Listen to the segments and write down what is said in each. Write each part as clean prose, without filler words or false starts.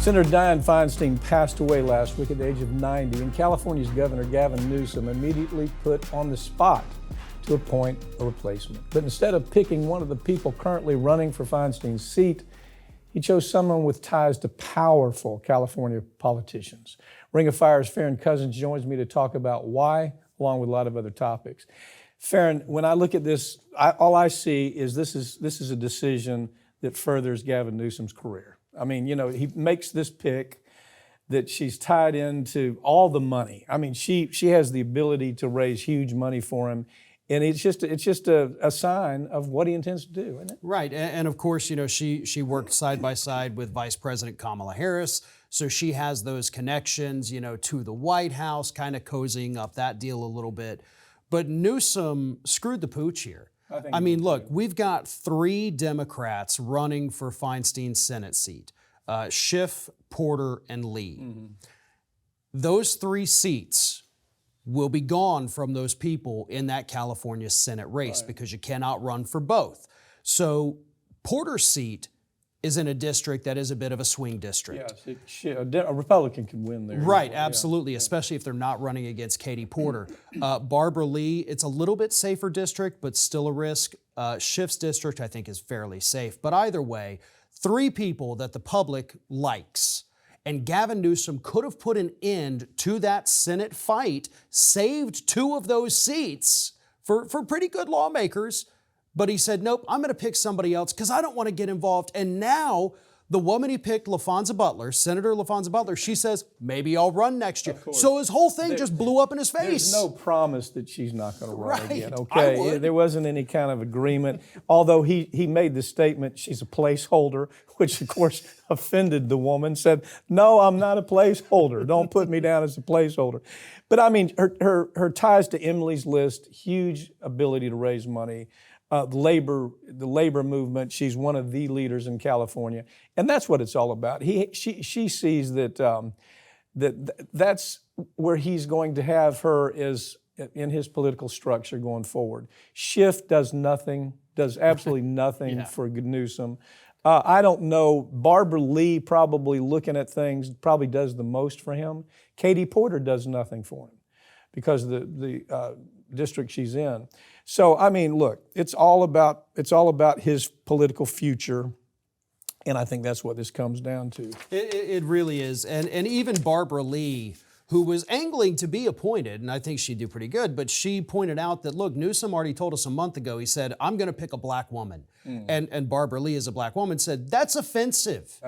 Senator Dianne Feinstein passed away last week at the age of 90, and California's Governor Gavin Newsom immediately put on the spot to appoint a replacement. But instead of picking one of the people currently running for Feinstein's seat, he chose someone with ties to powerful California politicians. Ring of Fire's Farron Cousins joins me to talk about why, along with a lot of other topics. Farron, when I look at this, all I see is this is a decision that furthers Gavin Newsom's career. I mean, you know, he makes this pick that she's tied into all the money. I mean, she has the ability to raise huge money for him. And it's just a sign of what he intends to do, isn't it? Right, and of course, you know, she worked side by side with Vice President Kamala Harris, so she has those connections, you know, to the White House, kind of cozying up that deal a little bit. But Newsom screwed the pooch here. I mean, look, we've got 3 Democrats running for Feinstein's Senate seat, Schiff, Porter, and Lee. Mm-hmm. Those 3 seats will be gone from those people in that California Senate race because you cannot run for both. So Porter's seat is in a district that is a bit of a swing district. Yes, a Republican can win there. Right, absolutely, especially if they're not running against Katie Porter. Barbara Lee, it's a little bit safer district, but still a risk. Schiff's district, I think, is fairly safe. But either way, 3 people that the public likes. And Gavin Newsom could have put an end to that Senate fight, saved 2 of those seats for pretty good lawmakers. But he said, nope, I'm going to pick somebody else because I don't want to get involved. And now the woman he picked, LaFonza Butler, Senator LaFonza Butler, she says, maybe I'll run next year. So his whole thing just blew up in his face. There's no promise that she's not going to run again, okay? There wasn't any kind of agreement. Although he made the statement, she's a placeholder, which of course offended the woman, said, no, I'm not a placeholder. Don't put me down as a placeholder. But I mean, her ties to Emily's List, huge ability to raise money. The labor movement. She's one of the leaders in California, and that's what it's all about. She sees that that's where he's going to have her is in his political structure going forward. Schiff does absolutely nothing for Newsom. I don't know. Barbara Lee probably looking at things probably does the most for him. Katie Porter does nothing for him because the district she's in. So, I mean, look, it's all about his political future, and I think that's what this comes down to. It really is. And even Barbara Lee, who was angling to be appointed, and I think she'd do pretty good, but she pointed out that, look, Newsom already told us a month ago, he said, I'm going to pick a black woman. And Barbara Lee, as a black woman, said, that's offensive.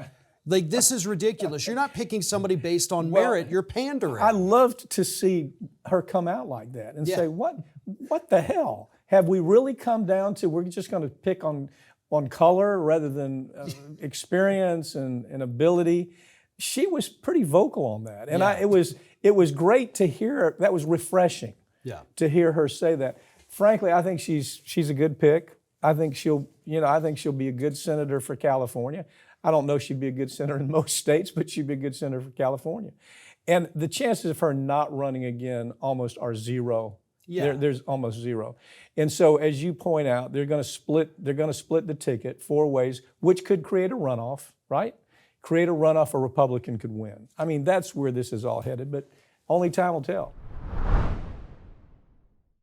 Like, this is ridiculous. You're not picking somebody based on merit. You're pandering. I loved to see her come out like that and say, what the hell? Have we really come down to we're just going to pick on color rather than experience and ability? She was pretty vocal on that. And it was great to hear her. That was refreshing to hear her say that. Frankly, I think she's a good pick. I think she'll be a good senator for California. I don't know if she'd be a good senator in most states, but she'd be a good senator for California. And the chances of her not running again almost are zero. There's almost zero. And so, as you point out, they're going to split the ticket 4 ways, which could create a runoff, right? Create a runoff a Republican could win. I mean, that's where this is all headed, but only time will tell.